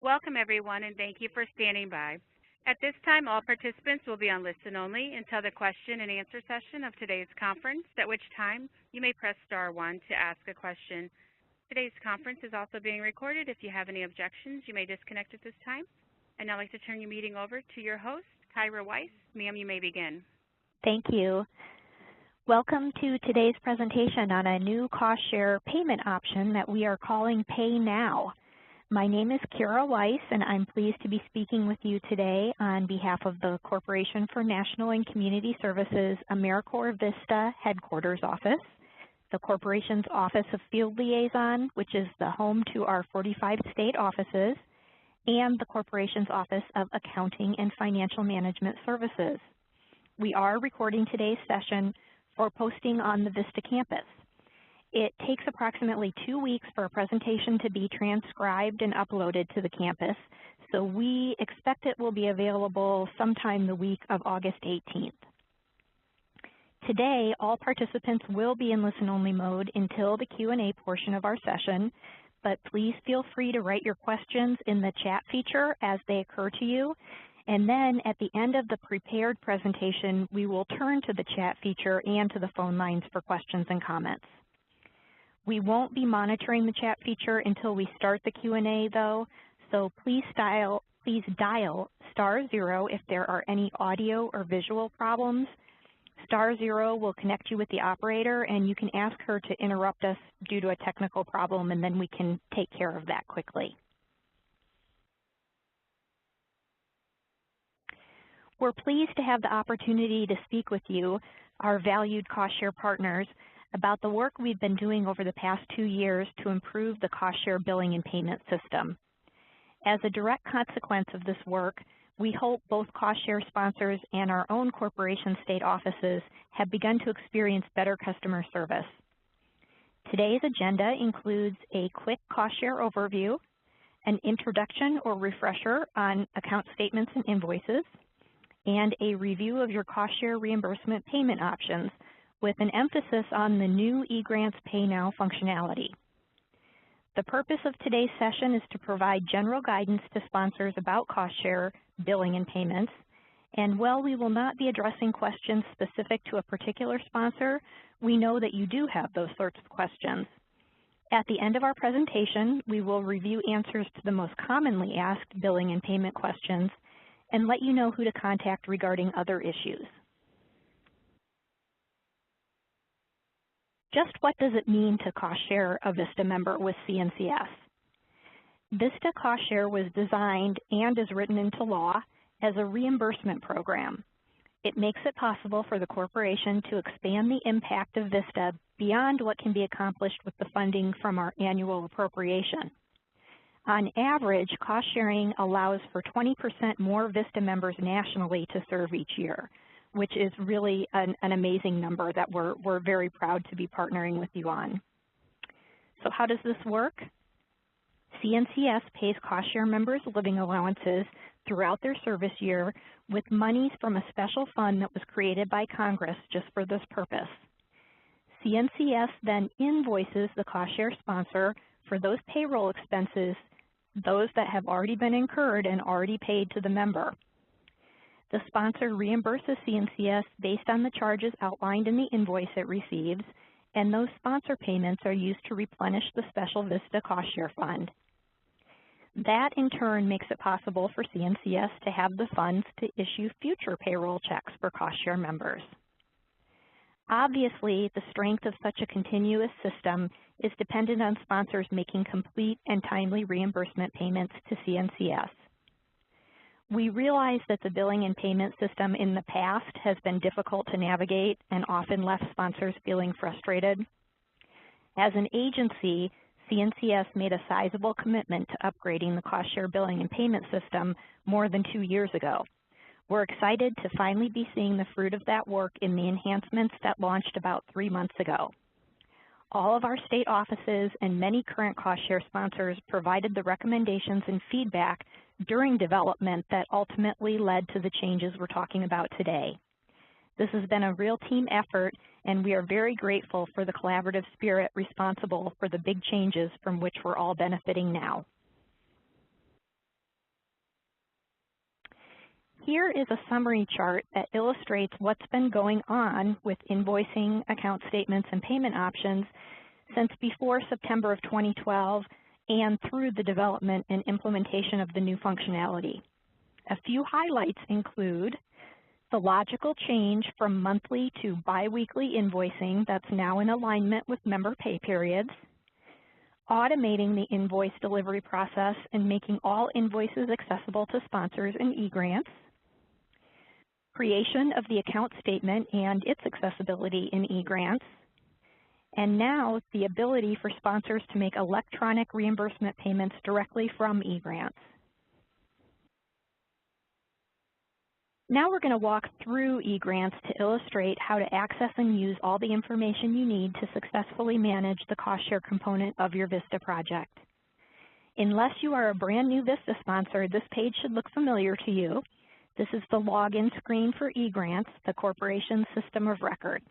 Welcome, everyone, and thank you for standing by. At this time, all participants will be on listen only until the question and answer session of today's conference, at which time you may press star 1 to ask a question. Today's conference is also being recorded. If you have any objections, you may disconnect at this time. And I'd like to turn your meeting over to your host, Kyra Weiss. Ma'am, you may begin. Thank you. Welcome to today's presentation on a new cost share payment option that we are calling Pay Now. My name is Kyra Weiss, and I'm pleased to be speaking with you today on behalf of the Corporation for National and Community Services AmeriCorps Vista Headquarters Office, the Corporation's Office of Field Liaison, which is the home to our 45 state offices, and the Corporation's Office of Accounting and Financial Management Services. We are recording today's session for posting on the Vista campus. It takes approximately 2 weeks for a presentation to be transcribed and uploaded to the campus, so we expect it will be available sometime the week of August 18th. Today, all participants will be in listen-only mode until the Q&A portion of our session, but please feel free to write your questions in the chat feature as they occur to you. And then at the end of the prepared presentation, we will turn to the chat feature and to the phone lines for questions and comments. We won't be monitoring the chat feature until we start the Q&A though, so please dial *0 if there are any audio or visual problems. *0 will connect you with the operator, and you can ask her to interrupt us due to a technical problem, and then we can take care of that quickly. We're pleased to have the opportunity to speak with you, our valued cost share partners, about the work we've been doing over the past 2 years to improve the cost share billing and payment system. As a direct consequence of this work, we hope both cost share sponsors and our own corporation state offices have begun to experience better customer service. Today's agenda includes a quick cost share overview, an introduction or refresher on account statements and invoices, and a review of your cost share reimbursement payment options, with an emphasis on the new eGrants Pay Now functionality. The purpose of today's session is to provide general guidance to sponsors about cost share, billing, and payments. And while we will not be addressing questions specific to a particular sponsor, we know that you do have those sorts of questions. At the end of our presentation, we will review answers to the most commonly asked billing and payment questions and let you know who to contact regarding other issues. Just what does it mean to cost share a Vista member with CNCS? Vista Cost Share was designed and is written into law as a reimbursement program. It makes it possible for the corporation to expand the impact of Vista beyond what can be accomplished with the funding from our annual appropriation. On average, cost sharing allows for 20% more Vista members nationally to serve each year, which is really an amazing number that we're very proud to be partnering with you on. So how does this work? CNCS pays cost share members living allowances throughout their service year with monies from a special fund that was created by Congress just for this purpose. CNCS then invoices the cost share sponsor for those payroll expenses, those that have already been incurred and already paid to the member. The sponsor reimburses CNCS based on the charges outlined in the invoice it receives, and those sponsor payments are used to replenish the special Vista Cost Share Fund. That, in turn, makes it possible for CNCS to have the funds to issue future payroll checks for cost share members. Obviously, the strength of such a continuous system is dependent on sponsors making complete and timely reimbursement payments to CNCS. We realize that the billing and payment system in the past has been difficult to navigate and often left sponsors feeling frustrated. As an agency, CNCS made a sizable commitment to upgrading the cost share billing and payment system more than 2 years ago. We're excited to finally be seeing the fruit of that work in the enhancements that launched about 3 months ago. All of our state offices and many current cost share sponsors provided the recommendations and feedback during development that ultimately led to the changes we're talking about today. This has been a real team effort, and we are very grateful for the collaborative spirit responsible for the big changes from which we're all benefiting now. Here is a summary chart that illustrates what's been going on with invoicing, account statements, and payment options since before September of 2012 and through the development and implementation of the new functionality. A few highlights include the logical change from monthly to biweekly invoicing that's now in alignment with member pay periods, automating the invoice delivery process and making all invoices accessible to sponsors in eGrants, creation of the account statement and its accessibility in eGrants, and now the ability for sponsors to make electronic reimbursement payments directly from eGrants. Now we're going to walk through eGrants to illustrate how to access and use all the information you need to successfully manage the cost share component of your VISTA project. Unless you are a brand new VISTA sponsor, this page should look familiar to you. This is the login screen for eGrants, the corporation's system of record.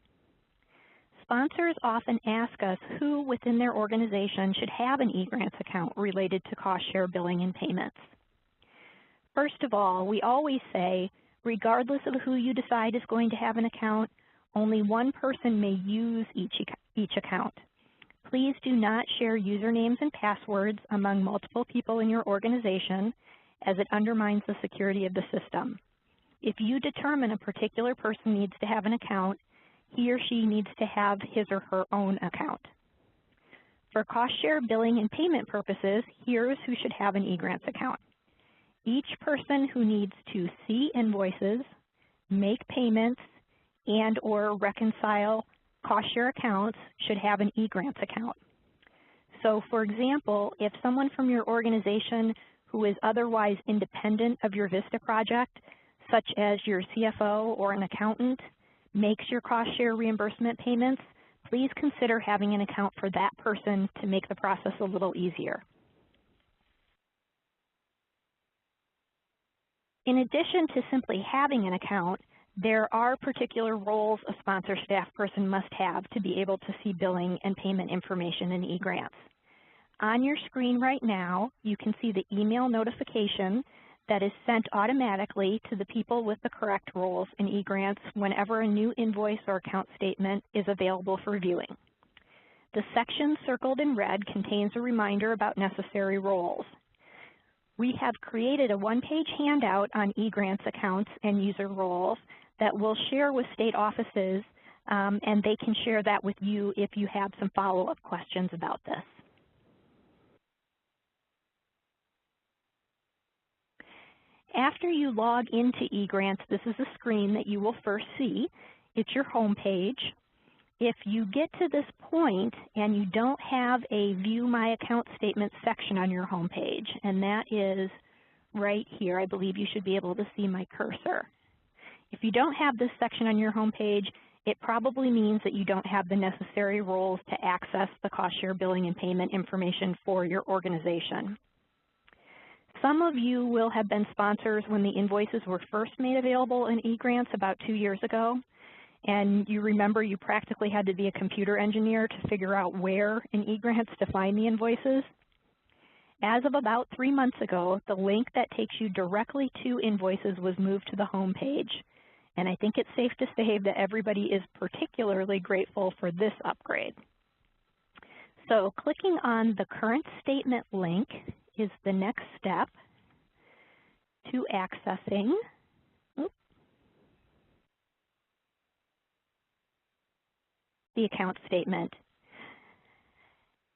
Sponsors often ask us who within their organization should have an eGrants account related to cost share billing and payments. First of all, we always say, regardless of who you decide is going to have an account, only one person may use each account. Please do not share usernames and passwords among multiple people in your organization, as it undermines the security of the system. If you determine a particular person needs to have an account, he or she needs to have his or her own account. For cost share billing and payment purposes, here's who should have an eGrants account. Each person who needs to see invoices, make payments, and/or reconcile cost share accounts should have an eGrants account. So for example, if someone from your organization who is otherwise independent of your VISTA project, such as your CFO or an accountant, makes your cost share reimbursement payments, please consider having an account for that person to make the process a little easier. In addition to simply having an account, there are particular roles a sponsor staff person must have to be able to see billing and payment information in eGrants. On your screen right now, you can see the email notification that is sent automatically to the people with the correct roles in eGrants whenever a new invoice or account statement is available for viewing. The section circled in red contains a reminder about necessary roles. We have created a one-page handout on eGrants accounts and user roles that we'll share with state offices, and they can share that with you if you have some follow-up questions about this. After you log into eGrants, this is a screen that you will first see. It's your home page. If you get to this point and you don't have a View My Account Statement section on your home page, and that is right here, I believe you should be able to see my cursor. If you don't have this section on your home page, it probably means that you don't have the necessary roles to access the cost share billing and payment information for your organization. Some of you will have been sponsors when the invoices were first made available in eGrants about 2 years ago. And you remember you practically had to be a computer engineer to figure out where in eGrants to find the invoices. As of about 3 months ago, the link that takes you directly to invoices was moved to the home page. And I think it's safe to say that everybody is particularly grateful for this upgrade. So clicking on the current statement link is the next step to accessing the account statement.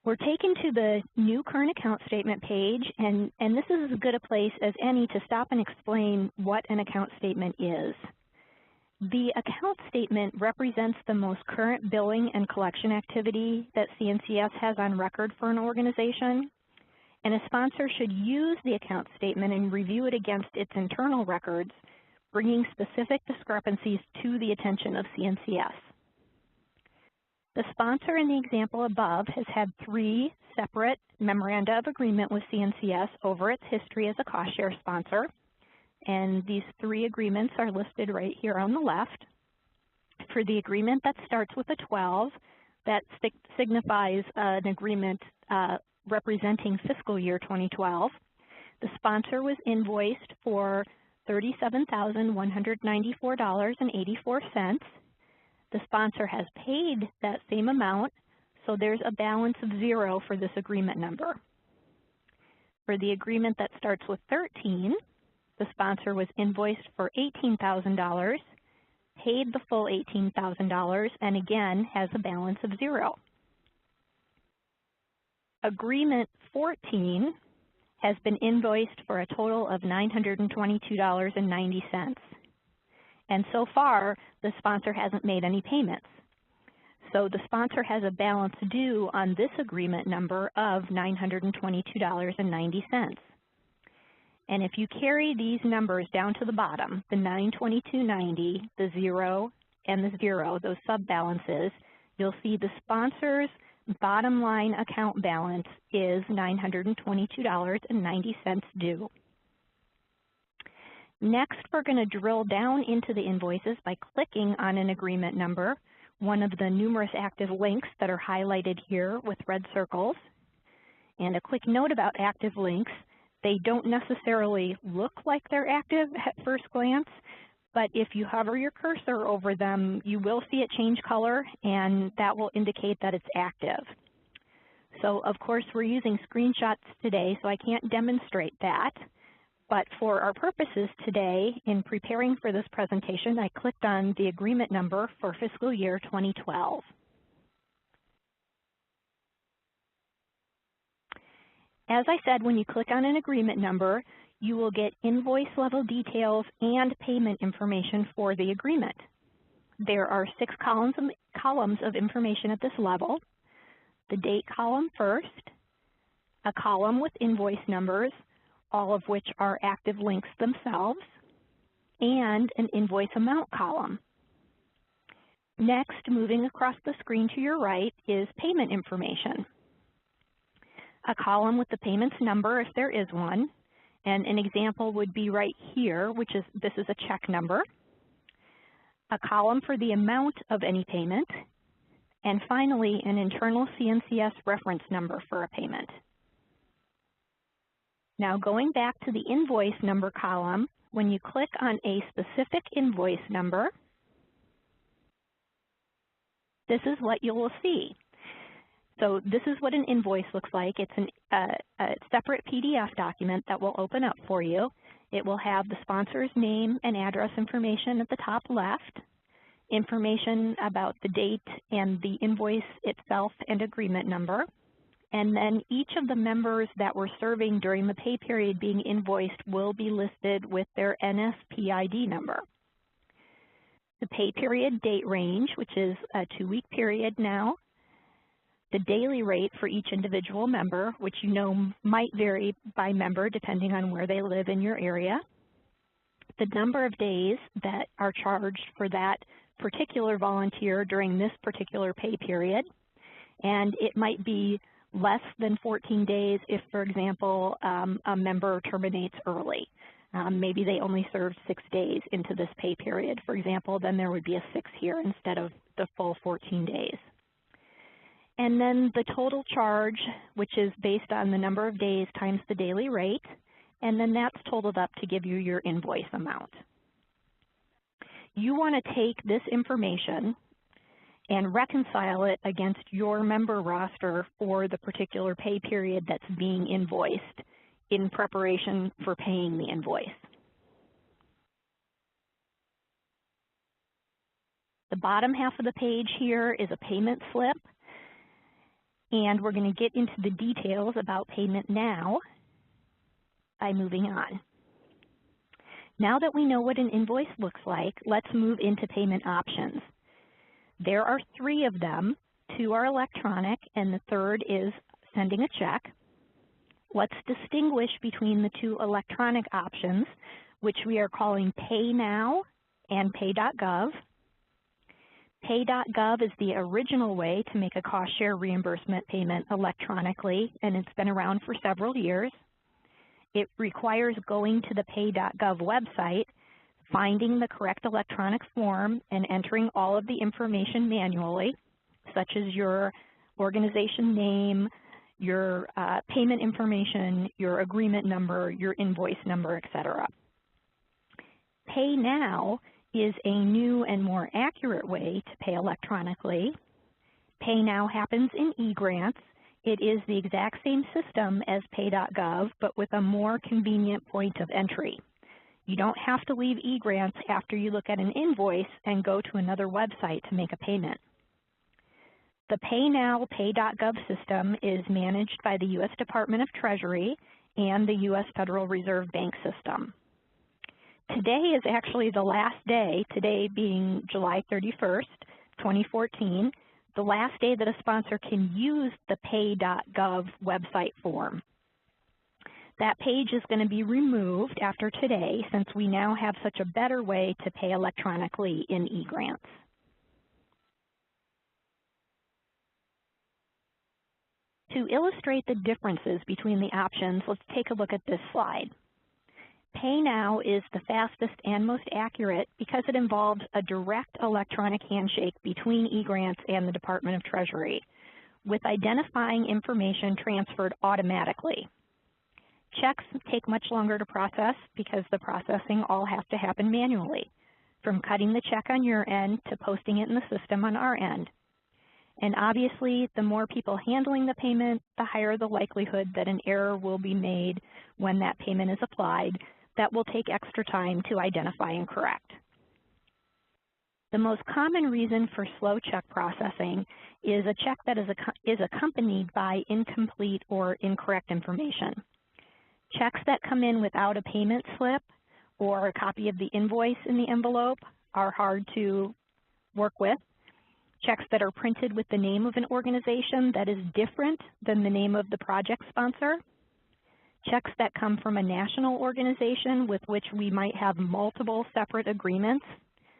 We're taken to the new current account statement page, and this is as good a place as any to stop and explain what an account statement is. The account statement represents the most current billing and collection activity that CNCS has on record for an organization, and a sponsor should use the account statement and review it against its internal records, bringing specific discrepancies to the attention of CNCS. The sponsor in the example above has had 3 separate memoranda of agreement with CNCS over its history as a cost share sponsor, and these 3 agreements are listed right here on the left. For the agreement that starts with a 12, that signifies an agreement representing fiscal year 2012. The sponsor was invoiced for $37,194.84. The sponsor has paid that same amount, so there's a balance of 0 for this agreement number. For the agreement that starts with 13, the sponsor was invoiced for $18,000, paid the full $18,000, and again has a balance of 0. Agreement 14 has been invoiced for a total of $922.90. And so far, the sponsor hasn't made any payments. So the sponsor has a balance due on this agreement number of $922.90. And if you carry these numbers down to the bottom, the $922.90, the 0, and the 0, those sub-balances, you'll see the sponsor's bottom line account balance is $922.90 due. Next, we're going to drill down into the invoices by clicking on an agreement number, one of the numerous active links that are highlighted here with red circles. And a quick note about active links, they don't necessarily look like they're active at first glance, but if you hover your cursor over them, you will see it change color, and that will indicate that it's active. So, of course, we're using screenshots today, so I can't demonstrate that. But for our purposes today, in preparing for this presentation, I clicked on the agreement number for fiscal year 2012. As I said, when you click on an agreement number, you will get invoice level details and payment information for the agreement. There are 6 columns of information at this level. The date column first, a column with invoice numbers, all of which are active links themselves, and an invoice amount column. Next, moving across the screen to your right, is payment information. A column with the payment's number, if there is one, and an example would be right here, this is a check number. A column for the amount of any payment, and finally, an internal CNCS reference number for a payment. Now, going back to the invoice number column, when you click on a specific invoice number, this is what you will see. So this is what an invoice looks like. It's a separate PDF document that will open up for you. It will have the sponsor's name and address information at the top left, information about the date and the invoice itself and agreement number, and then each of the members that were serving during the pay period being invoiced will be listed with their NSPID number. The pay period date range, which is a 2-week period now, the daily rate for each individual member, which you know might vary by member depending on where they live in your area, the number of days that are charged for that particular volunteer during this particular pay period, and it might be less than 14 days if, for example, a member terminates early. Maybe they only served 6 days into this pay period, for example, then there would be a 6 here instead of the full 14 days. And then the total charge, which is based on the number of days times the daily rate, and then that's totaled up to give you your invoice amount. You want to take this information and reconcile it against your member roster for the particular pay period that's being invoiced in preparation for paying the invoice. The bottom half of the page here is a payment slip, and we're going to get into the details about payment now by moving on. Now that we know what an invoice looks like, let's move into payment options. There are 3 of them. 2 are electronic, and the third is sending a check. Let's distinguish between the 2 electronic options, which we are calling Pay Now and Pay.gov. Pay.gov is the original way to make a cost share reimbursement payment electronically, and it's been around for several years. It requires going to the Pay.gov website, finding the correct electronic form, and entering all of the information manually, such as your organization name, your payment information, your agreement number, your invoice number, etc. Pay Now is a new and more accurate way to pay electronically. Pay Now happens in eGrants. It is the exact same system as pay.gov, but with a more convenient point of entry. You don't have to leave eGrants after you look at an invoice and go to another website to make a payment. The Pay Now pay.gov system is managed by the U.S. Department of Treasury and the U.S. Federal Reserve Bank system. Today is actually the last day, today being July 31st, 2014, the last day that a sponsor can use the pay.gov website form. That page is going to be removed after today since we now have such a better way to pay electronically in eGrants. To illustrate the differences between the options, let's take a look at this slide. Pay Now is the fastest and most accurate because it involves a direct electronic handshake between eGrants and the Department of Treasury, with identifying information transferred automatically. Checks take much longer to process because the processing all has to happen manually, from cutting the check on your end to posting it in the system on our end. And obviously, the more people handling the payment, the higher the likelihood that an error will be made when that payment is applied that will take extra time to identify and correct. The most common reason for slow check processing is a check that is accompanied by incomplete or incorrect information. Checks that come in without a payment slip or a copy of the invoice in the envelope are hard to work with. Checks that are printed with the name of an organization that is different than the name of the project sponsor. Checks that come from a national organization with which we might have multiple separate agreements.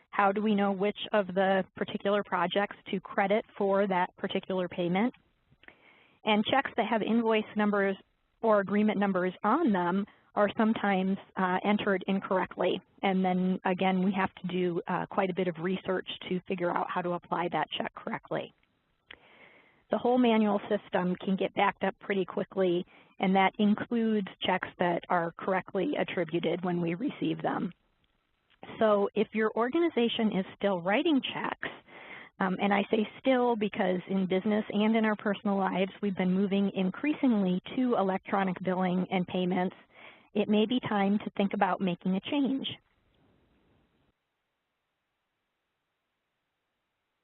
How do we know which of the particular projects to credit for that particular payment? And checks that have invoice numbers or agreement numbers on them are sometimes entered incorrectly. And then again, we have to do quite a bit of research to figure out how to apply that check correctly. The whole manual system can get backed up pretty quickly, and that includes checks that are correctly attributed when we receive them. So if your organization is still writing checks, and I say still because in business and in our personal lives, we've been moving increasingly to electronic billing and payments, it may be time to think about making a change.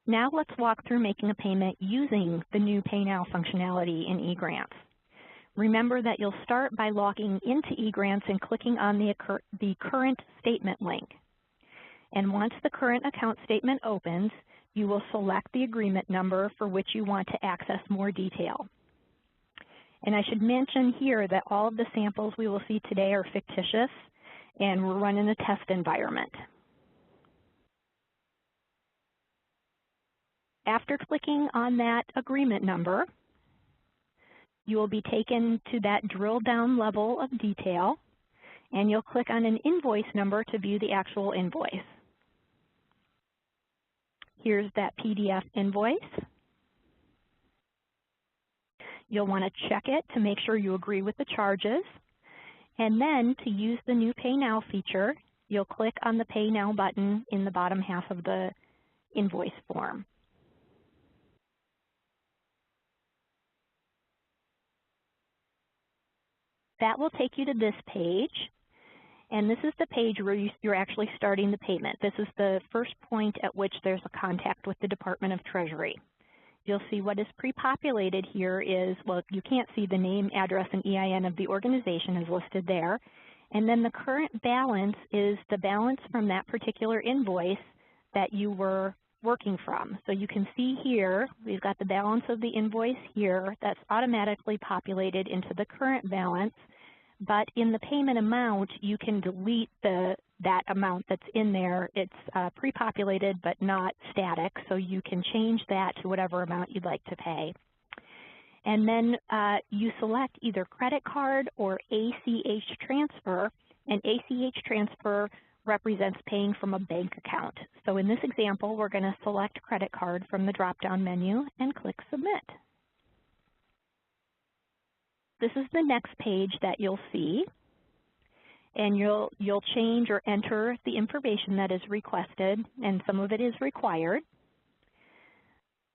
Now let's walk through making a payment using the new Pay Now functionality in eGrants. Remember that you'll start by logging into eGrants and clicking on the Current Statement link. And once the current account statement opens, you will select the agreement number for which you want to access more detail. And I should mention here that all of the samples we will see today are fictitious, and we're running a test environment. After clicking on that agreement number, you will be taken to that drill down level of detail, and you'll click on an invoice number to view the actual invoice. Here's that PDF invoice. You'll want to check it to make sure you agree with the charges. And then to use the new Pay Now feature, you'll click on the Pay Now button in the bottom half of the invoice form. That will take you to this page, and this is the page where you're actually starting the payment. This is the first point at which there's a contact with the Department of Treasury. You'll see what is pre-populated here is, well, you can't see the name, address, and EIN of the organization is listed there. And then the current balance is the balance from that particular invoice that you were working from. So you can see here, we've got the balance of the invoice here that's automatically populated into the current balance, but in the payment amount, you can delete that amount that's in there. It's pre-populated but not static, so you can change that to whatever amount you'd like to pay. And then you select either credit card or ACH transfer, and ACH transfer represents paying from a bank account. So in this example, we're going to select credit card from the drop-down menu and click Submit. This is the next page that you'll see. and you'll change or enter the information that is requested, and some of it is required.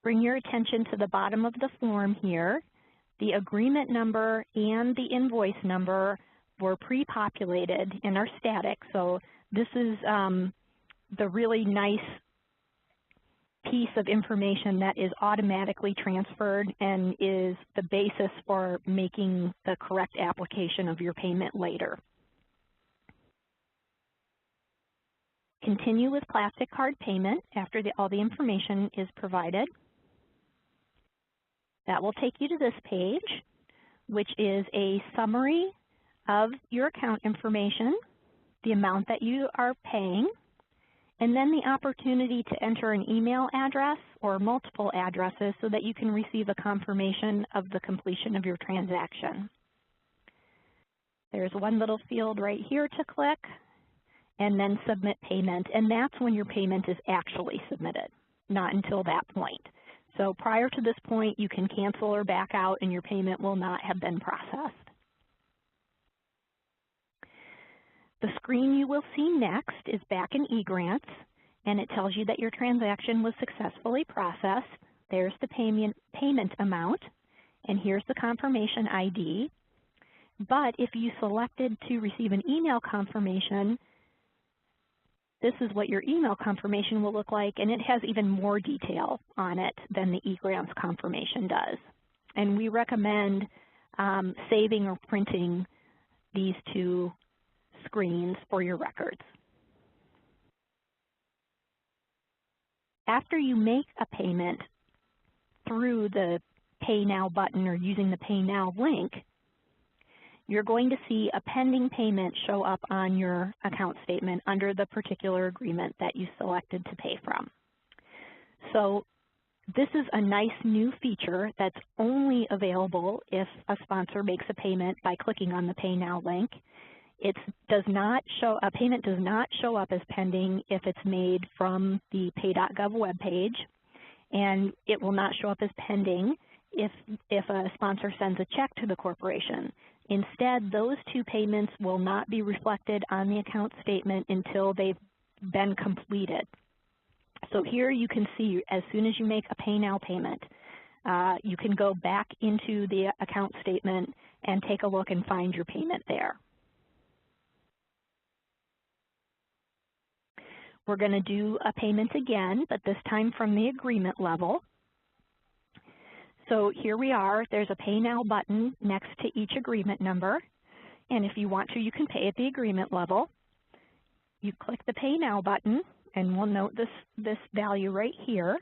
Bring your attention to the bottom of the form here. The agreement number and the invoice number were pre-populated and are static, so this is the really nice piece of information that is automatically transferred and is the basis for making the correct application of your payment later. Continue with plastic card payment after all the information is provided. That will take you to this page, which is a summary of your account information, the amount that you are paying, and then the opportunity to enter an email address or multiple addresses so that you can receive a confirmation of the completion of your transaction. There's one little field right here to click, and then submit payment, and that's when your payment is actually submitted, not until that point. So prior to this point, you can cancel or back out and your payment will not have been processed. The screen you will see next is back in eGrants, and it tells you that your transaction was successfully processed. There's the payment amount, and here's the confirmation ID. But if you selected to receive an email confirmation, this is what your email confirmation will look like, and it has even more detail on it than the eGrants confirmation does. And we recommend saving or printing these two screens for your records. After you make a payment through the Pay Now button or using the Pay Now link, you're going to see a pending payment show up on your account statement under the particular agreement that you selected to pay from. So this is a nice new feature that's only available if a sponsor makes a payment by clicking on the Pay Now link. A payment does not show up as pending if it's made from the pay.gov webpage, and it will not show up as pending if a sponsor sends a check to the corporation. Instead, those two payments will not be reflected on the account statement until they've been completed. So here you can see as soon as you make a Pay Now payment, you can go back into the account statement and take a look and find your payment there. We're going to do a payment again, but this time from the agreement level. So here we are. There's a Pay Now button next to each agreement number, and if you want to, you can pay at the agreement level. You click the Pay Now button, and we'll note this value right here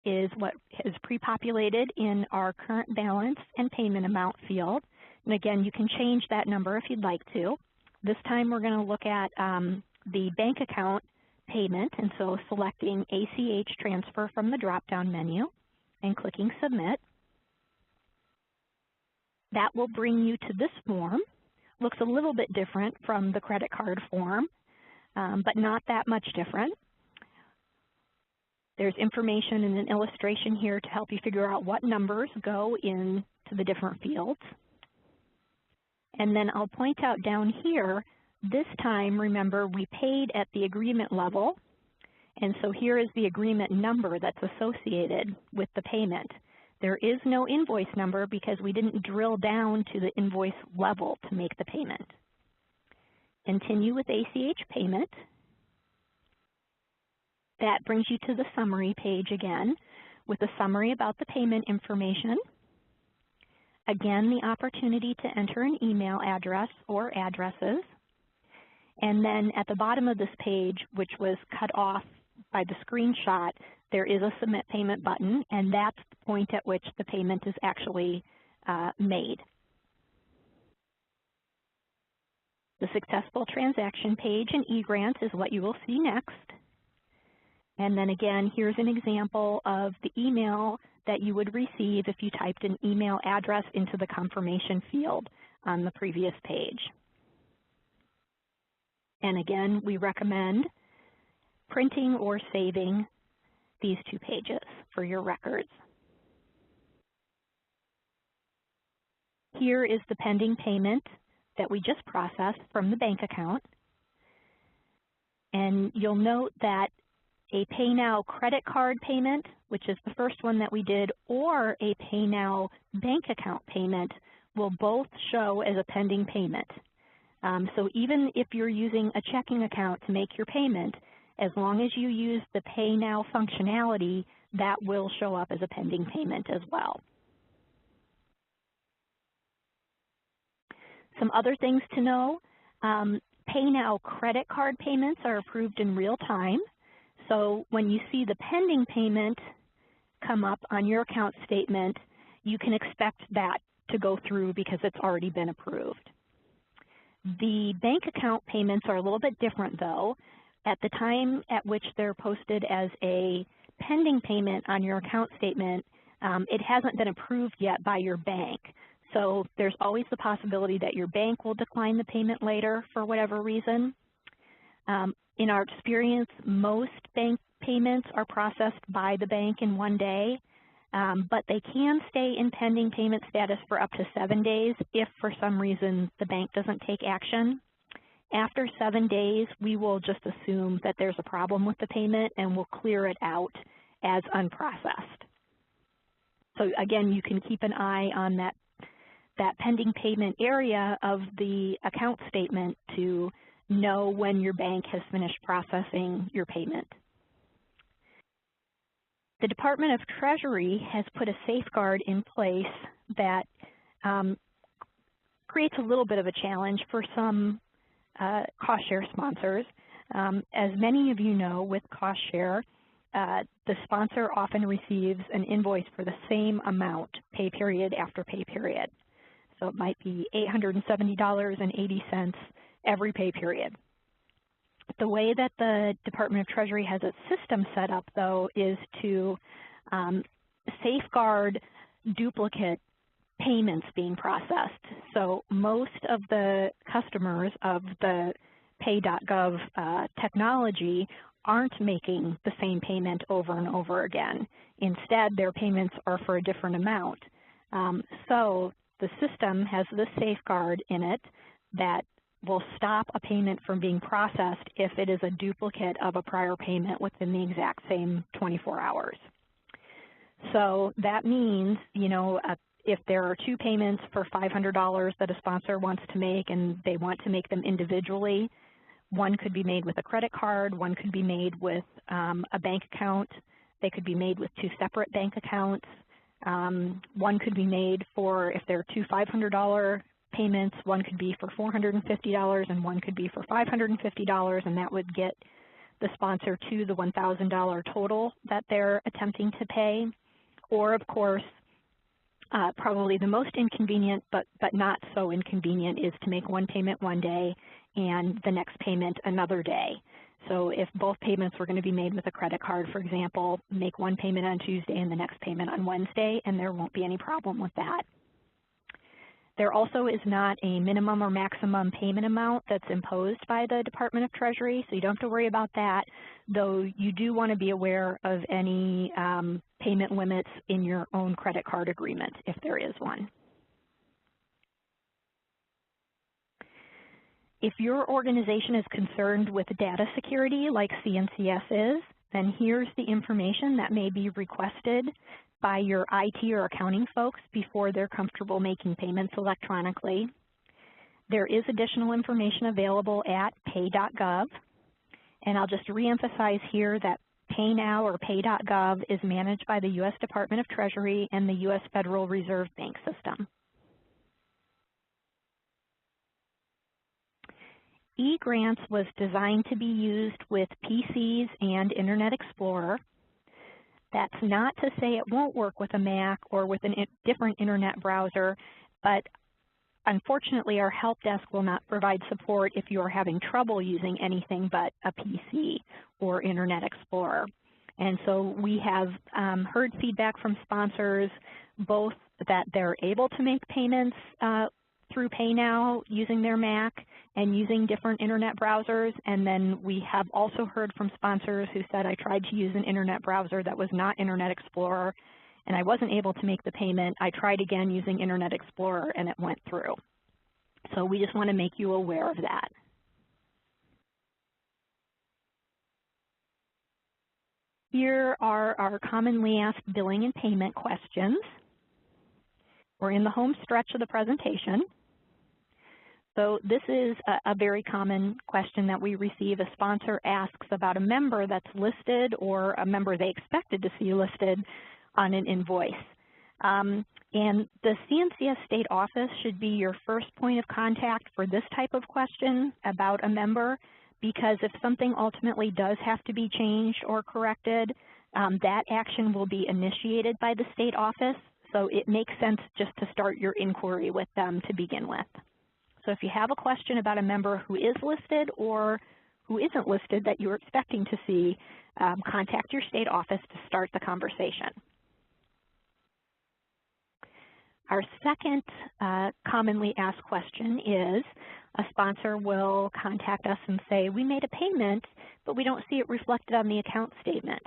is what is pre-populated in our current balance and payment amount field. And again, you can change that number if you'd like to. This time we're going to look at the bank account payment, and so selecting ACH transfer from the drop-down menu and clicking submit. That will bring you to this form. Looks a little bit different from the credit card form, but not that much different. There's information and an illustration here to help you figure out what numbers go into the different fields. And then I'll point out down here, this time, remember, we paid at the agreement level, and so here is the agreement number that's associated with the payment. There is no invoice number because we didn't drill down to the invoice level to make the payment. Continue with ACH payment. That brings you to the summary page again with a summary about the payment information. Again, the opportunity to enter an email address or addresses. And then at the bottom of this page, which was cut off by the screenshot, there is a Submit Payment button, and that's the point at which the payment is actually made. The successful transaction page in eGrants is what you will see next. And then again, here's an example of the email that you would receive if you typed an email address into the confirmation field on the previous page. And again, we recommend printing or saving these two pages for your records. Here is the pending payment that we just processed from the bank account. And you'll note that a Pay Now credit card payment, which is the first one that we did, or a Pay Now bank account payment will both show as a pending payment. So even if you're using a checking account to make your payment, as long as you use the Pay Now functionality, that will show up as a pending payment as well. Some other things to know, Pay Now credit card payments are approved in real time. So when you see the pending payment come up on your account statement, you can expect that to go through because it's already been approved. The bank account payments are a little bit different though. At the time at which they're posted as a pending payment on your account statement, it hasn't been approved yet by your bank. So there's always the possibility that your bank will decline the payment later for whatever reason. In our experience, most bank payments are processed by the bank in one day, but they can stay in pending payment status for up to 7 days if for some reason the bank doesn't take action. After 7 days, we will just assume that there's a problem with the payment and we'll clear it out as unprocessed. So again, you can keep an eye on that pending payment area of the account statement to know when your bank has finished processing your payment. The Department of Treasury has put a safeguard in place that creates a little bit of a challenge for some cost share sponsors. As many of you know, with cost share, the sponsor often receives an invoice for the same amount, pay period after pay period. So it might be $870.80 every pay period. The way that the Department of Treasury has its system set up, though, is to safeguard duplicate payments being processed. So most of the customers of the pay.gov technology aren't making the same payment over and over again. Instead, their payments are for a different amount. So the system has this safeguard in it that will stop a payment from being processed if it is a duplicate of a prior payment within the exact same 24 hours. So that means, you know, if there are two payments for $500 that a sponsor wants to make and they want to make them individually, one could be made with a credit card, one could be made with a bank account, they could be made with two separate bank accounts, one could be made for, if there are two $500 payments, one could be for $450 and one could be for $550, and that would get the sponsor to the $1,000 total that they're attempting to pay. Or, of course, probably the most inconvenient but not so inconvenient is to make one payment one day and the next payment another day. So if both payments were going to be made with a credit card, for example, make one payment on Tuesday and the next payment on Wednesday, and there won't be any problem with that. There also is not a minimum or maximum payment amount that's imposed by the Department of Treasury, so you don't have to worry about that, though you do want to be aware of any payment limits in your own credit card agreement, if there is one. If your organization is concerned with data security like CNCS is, then here's the information that may be requested by your IT or accounting folks before they're comfortable making payments electronically. There is additional information available at pay.gov, and I'll just reemphasize here that Pay Now or pay.gov is managed by the U.S. Department of Treasury and the U.S. Federal Reserve Bank System. eGrants was designed to be used with PCs and Internet Explorer. That's not to say it won't work with a Mac or with a different Internet browser, but unfortunately our help desk will not provide support if you are having trouble using anything but a PC or Internet Explorer. And so we have heard feedback from sponsors both that they're able to make payments through Pay Now using their Mac and using different Internet browsers, and then we have also heard from sponsors who said, I tried to use an Internet browser that was not Internet Explorer and I wasn't able to make the payment. I tried again using Internet Explorer and it went through. So we just want to make you aware of that. Here are our commonly asked billing and payment questions. We're in the home stretch of the presentation. So this is a very common question that we receive. A sponsor asks about a member that's listed or a member they expected to see listed on an invoice. And the CNCS state office should be your first point of contact for this type of question about a member, because if something ultimately does have to be changed or corrected, that action will be initiated by the state office. So it makes sense just to start your inquiry with them to begin with. So if you have a question about a member who is listed or who isn't listed that you're expecting to see, contact your state office to start the conversation. Our second commonly asked question is a sponsor will contact us and say, we made a payment, but we don't see it reflected on the account statement.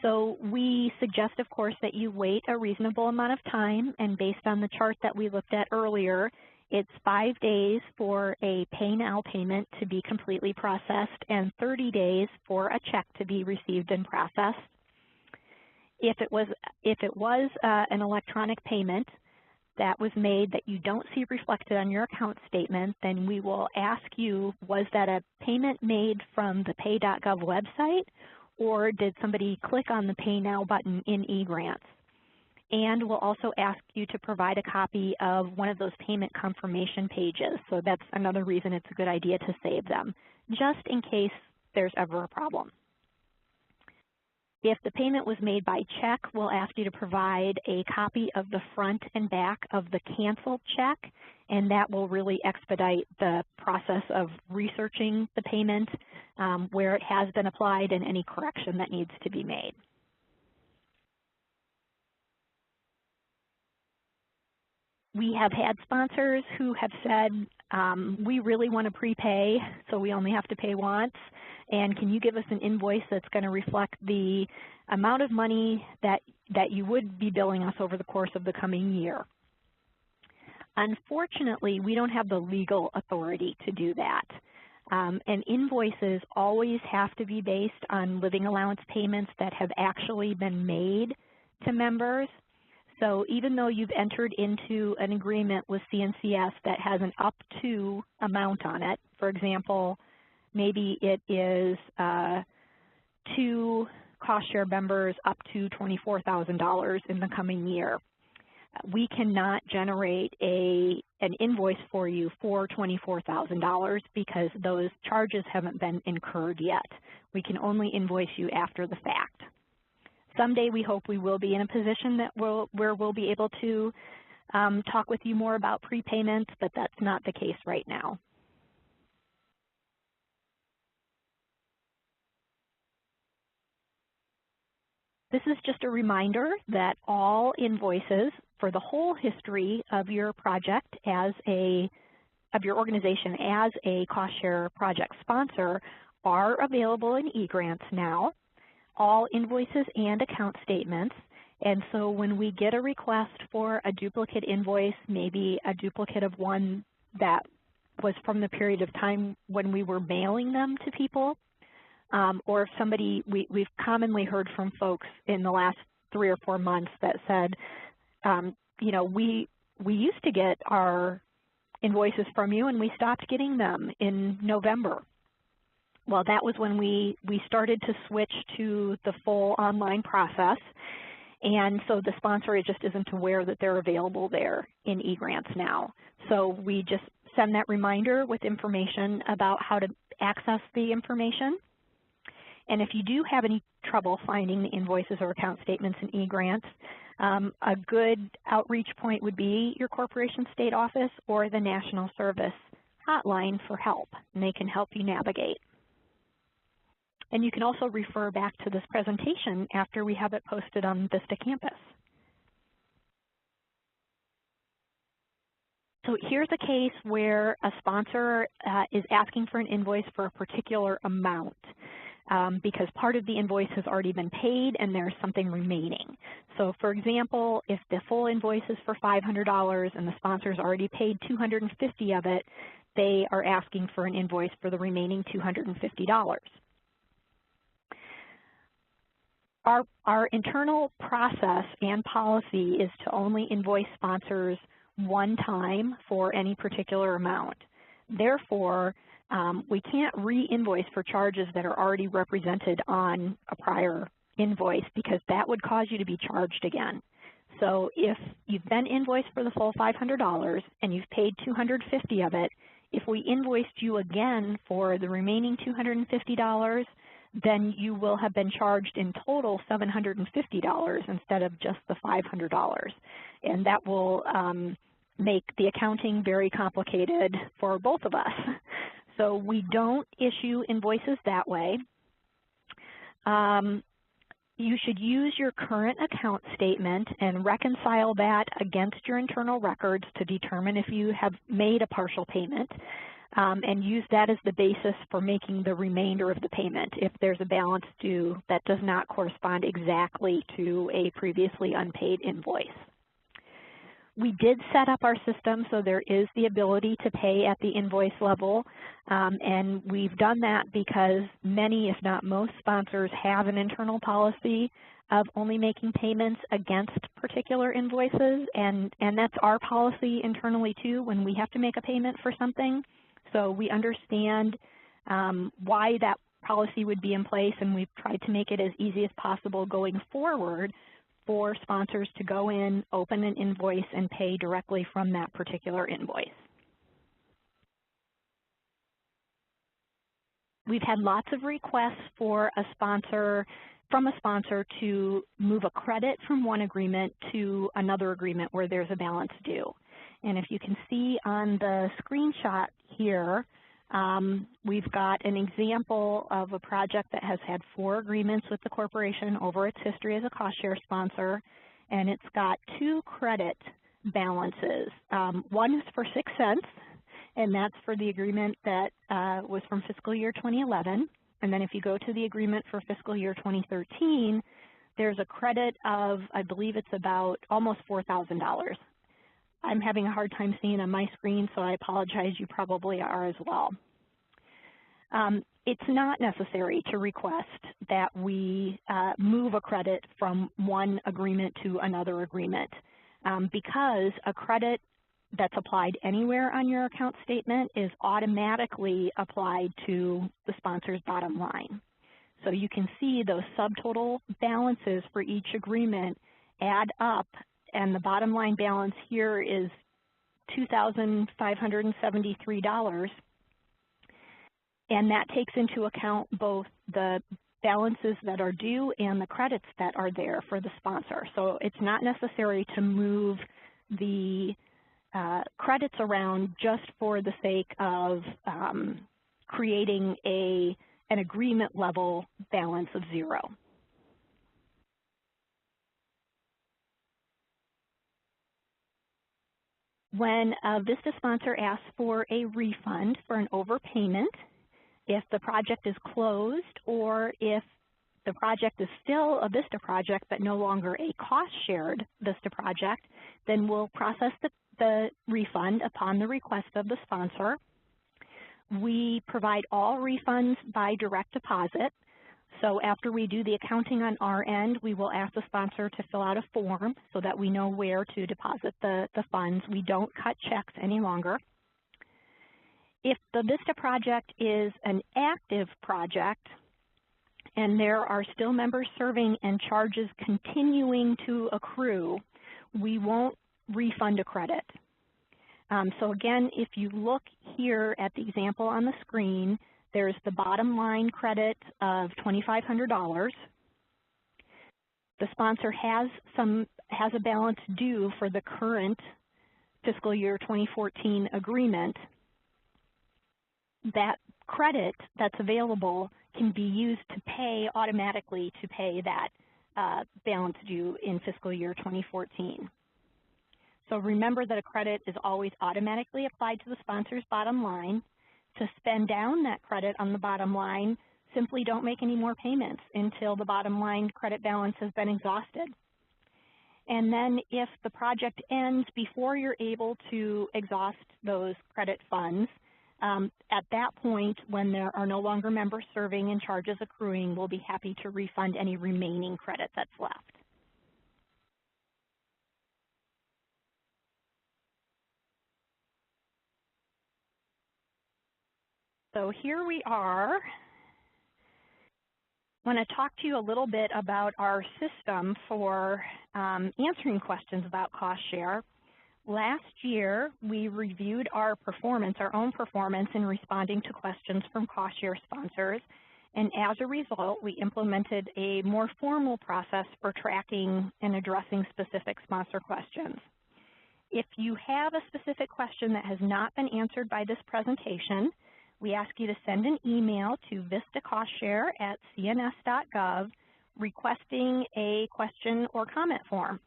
So we suggest, of course, that you wait a reasonable amount of time, and based on the chart that we looked at earlier, it's 5 days for a pay now payment to be completely processed and 30 days for a check to be received and processed. If it was an electronic payment that was made that you don't see reflected on your account statement, then we will ask you, was that a payment made from the pay.gov website, or did somebody click on the Pay Now button in eGrants? And we'll also ask you to provide a copy of one of those payment confirmation pages. So that's another reason it's a good idea to save them, just in case there's ever a problem. If the payment was made by check, we'll ask you to provide a copy of the front and back of the canceled check, and that will really expedite the process of researching the payment, where it has been applied, and any correction that needs to be made. We have had sponsors who have said, we really want to prepay, so we only have to pay once, and can you give us an invoice that's going to reflect the amount of money that you would be billing us over the course of the coming year? Unfortunately, we don't have the legal authority to do that. And invoices always have to be based on living allowance payments that have actually been made to members. So even though you've entered into an agreement with CNCS that has an up to amount on it, for example, maybe it is 2 cost share members up to $24,000 in the coming year, we cannot generate an invoice for you for $24,000 because those charges haven't been incurred yet. We can only invoice you after the fact. Someday we hope we will be in a position that where we'll be able to talk with you more about prepayments, but that's not the case right now. This is just a reminder that all invoices for the whole history of your project of your organization as a cost share project sponsor are available in eGrants now. All invoices and account statements. And so when we get a request for a duplicate invoice, maybe a duplicate of one that was from the period of time when we were mailing them to people, or if somebody, we've commonly heard from folks in the last 3 or 4 months that said, you know, we used to get our invoices from you and we stopped getting them in November. Well, that was when we started to switch to the full online process, and so the sponsor just isn't aware that they're available there in eGrants now. So we just send that reminder with information about how to access the information. And if you do have any trouble finding the invoices or account statements in eGrants, a good outreach point would be your corporation state office or the National Service hotline for help, and they can help you navigate. And you can also refer back to this presentation after we have it posted on Vista Campus. So here's a case where a sponsor is asking for an invoice for a particular amount. because part of the invoice has already been paid and there's something remaining. So for example, if the full invoice is for $500 and the sponsor's already paid $250 of it, they are asking for an invoice for the remaining $250. Our internal process and policy is to only invoice sponsors one time for any particular amount. Therefore, we can't re-invoice for charges that are already represented on a prior invoice because that would cause you to be charged again. So if you've been invoiced for the full $500 and you've paid $250 of it, if we invoiced you again for the remaining $250, then you will have been charged in total $750 instead of just the $500. And that will make the accounting very complicated for both of us. So we don't issue invoices that way. You should use your current account statement and reconcile that against your internal records to determine if you have made a partial payment, and use that as the basis for making the remainder of the payment if there's a balance due that does not correspond exactly to a previously unpaid invoice. We did set up our system so there is the ability to pay at the invoice level, and we've done that because many, if not most, sponsors have an internal policy of only making payments against particular invoices, and that's our policy internally too when we have to make a payment for something. So we understand why that policy would be in place, and we've tried to make it as easy as possible going forward for sponsors to go in, open an invoice, and pay directly from that particular invoice. We've had lots of requests for a sponsor, from a sponsor to move a credit from one agreement to another agreement where there's a balance due. And if you can see on the screenshot here, we've got an example of a project that has had 4 agreements with the corporation over its history as a cost share sponsor, and it's got 2 credit balances. One is for 6 cents, and that's for the agreement that was from fiscal year 2011. And then if you go to the agreement for fiscal year 2013, there's a credit of, I believe it's about almost $4,000. I'm having a hard time seeing on my screen, so I apologize. You probably are as well. It's not necessary to request that we move a credit from one agreement to another agreement because a credit that's applied anywhere on your account statement is automatically applied to the sponsor's bottom line. So you can see those subtotal balances for each agreement add up, and the bottom line balance here is $2,573. And that takes into account both the balances that are due and the credits that are there for the sponsor. So it's not necessary to move the credits around just for the sake of creating an agreement level balance of 0. When a VISTA sponsor asks for a refund for an overpayment, if the project is closed or if the project is still a VISTA project but no longer a cost-shared VISTA project, then we'll process the refund upon the request of the sponsor. We provide all refunds by direct deposit. So after we do the accounting on our end, we will ask the sponsor to fill out a form so that we know where to deposit the funds. We don't cut checks any longer. If the VISTA project is an active project and there are still members serving and charges continuing to accrue, we won't refund a credit. So again, if you look here at the example on the screen, there's the bottom line credit of $2,500. The sponsor has a balance due for the current fiscal year 2014 agreement. That credit that's available can be used to pay automatically to pay that balance due in fiscal year 2014. So remember that a credit is always automatically applied to the sponsor's bottom line. To spend down that credit on the bottom line, simply don't make any more payments until the bottom line credit balance has been exhausted. And then if the project ends before you're able to exhaust those credit funds, at that point, when there are no longer members serving and charges accruing, we'll be happy to refund any remaining credit that's left. So here we are. I want to talk to you a little bit about our system for answering questions about cost share. Last year, we reviewed our performance, our own performance in responding to questions from cost share sponsors, and as a result, we implemented a more formal process for tracking and addressing specific sponsor questions. If you have a specific question that has not been answered by this presentation, we ask you to send an email to vistacostshare@cns.gov requesting a question or comment form.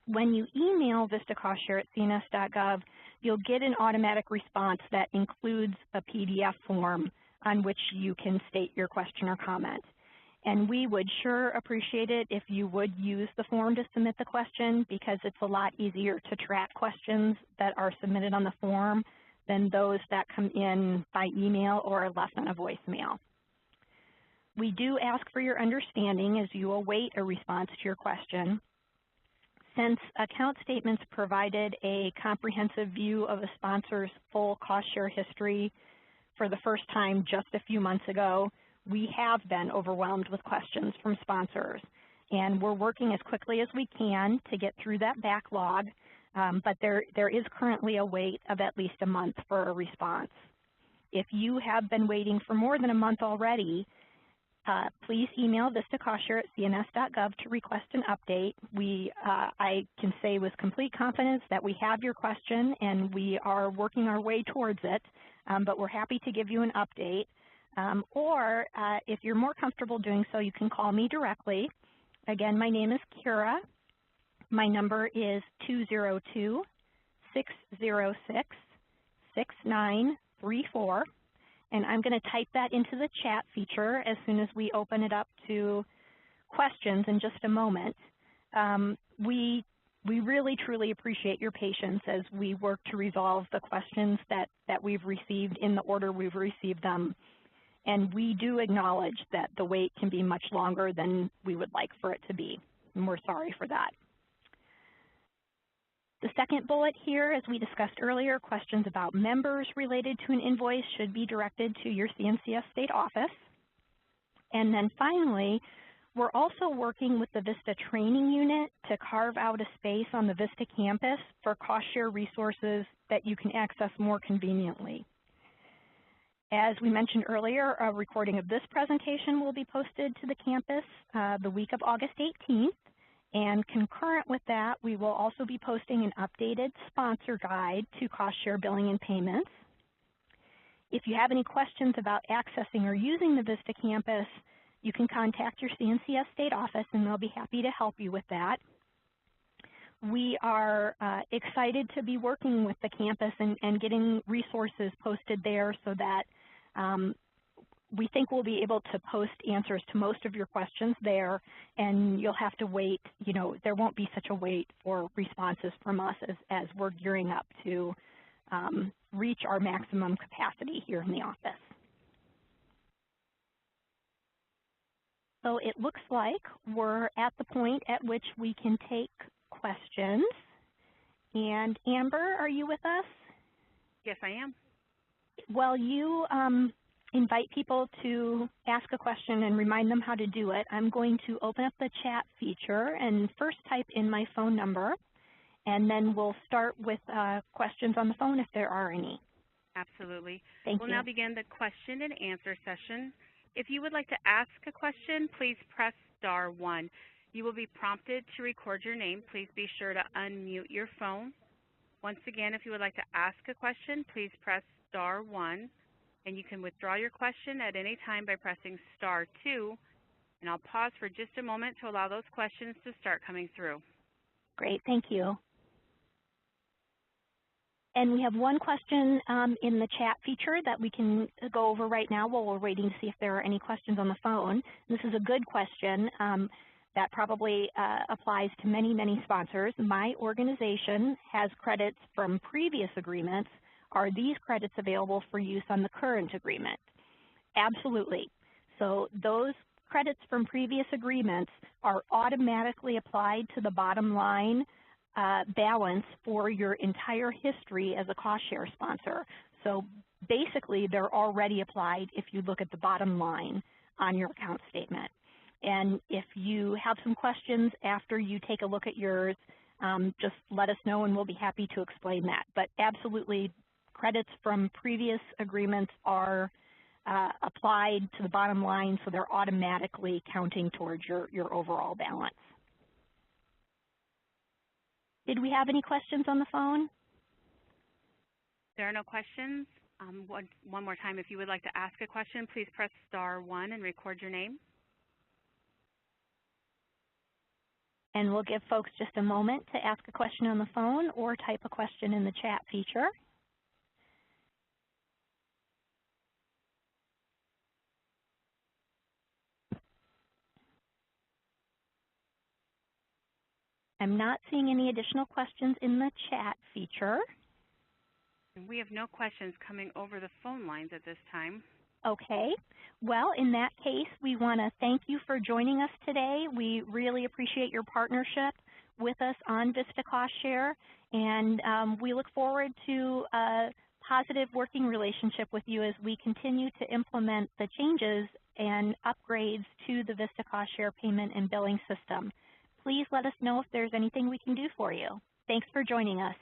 When you email vistacostshare@cns.gov, you'll get an automatic response that includes a PDF form on which you can state your question or comment. And we would sure appreciate it if you would use the form to submit the question, because it's a lot easier to track questions that are submitted on the form than those that come in by email or are left on a voicemail. We do ask for your understanding as you await a response to your question. Since account statements provided a comprehensive view of a sponsor's full cost share history for the first time just a few months ago, we have been overwhelmed with questions from sponsors. And we're working as quickly as we can to get through that backlog. But there is currently a wait of at least a month for a response. If you have been waiting for more than a month already, please email vistacostshare@cns.gov to request an update. I can say with complete confidence that we have your question and we are working our way towards it, but we're happy to give you an update. Or if you're more comfortable doing so, you can call me directly. Again, my name is Kira. My number is 202-606-6934, and I'm going to type that into the chat feature as soon as we open it up to questions in just a moment. We really, truly appreciate your patience as we work to resolve the questions that we've received in the order we've received them. And we do acknowledge that the wait can be much longer than we would like for it to be, and we're sorry for that. The second bullet here, as we discussed earlier, questions about members related to an invoice should be directed to your CNCF state office. And then finally, we're also working with the VISTA training unit to carve out a space on the VISTA campus for cost share resources that you can access more conveniently. As we mentioned earlier, a recording of this presentation will be posted to the campus the week of August 18th. And concurrent with that, we will also be posting an updated sponsor guide to cost share billing and payments. If you have any questions about accessing or using the VISTA campus, you can contact your CNCF state office and they'll be happy to help you with that. We are excited to be working with the campus and getting resources posted there so that we think we'll be able to post answers to most of your questions there, and you'll have to wait, there won't be such a wait for responses from us as we're gearing up to reach our maximum capacity here in the office. So it looks like we're at the point at which we can take questions. And Amber, are you with us? Yes, I am. While you invite people to ask a question and remind them how to do it, I'm going to open up the chat feature and first type in my phone number, and then we'll start with questions on the phone if there are any. Absolutely. Thank you. We'll now begin the question and answer session. If you would like to ask a question, please press *1. You will be prompted to record your name. Please be sure to unmute your phone. Once again, if you would like to ask a question, please press *1. And you can withdraw your question at any time by pressing *2. And I'll pause for just a moment to allow those questions to start coming through. Great, thank you. And we have one question in the chat feature that we can go over right now while we're waiting to see if there are any questions on the phone. This is a good question that probably applies to many, many sponsors. My organization has credits from previous agreements. Are these credits available for use on the current agreement? Absolutely. So those credits from previous agreements are automatically applied to the bottom line balance for your entire history as a cost share sponsor. So basically, they're already applied if you look at the bottom line on your account statement. And if you have some questions after you take a look at yours, just let us know and we'll be happy to explain that. But absolutely, credits from previous agreements are applied to the bottom line, so they're automatically counting towards your overall balance. Did we have any questions on the phone? There are no questions. One more time, if you would like to ask a question, please press *1 and record your name. And we'll give folks just a moment to ask a question on the phone or type a question in the chat feature. I'm not seeing any additional questions in the chat feature. And we have no questions coming over the phone lines at this time. Okay. Well, in that case, we want to thank you for joining us today. We really appreciate your partnership with us on Vista Cost Share, and we look forward to a positive working relationship with you as we continue to implement the changes and upgrades to the Vista Cost Share payment and billing system. Please let us know if there's anything we can do for you. Thanks for joining us.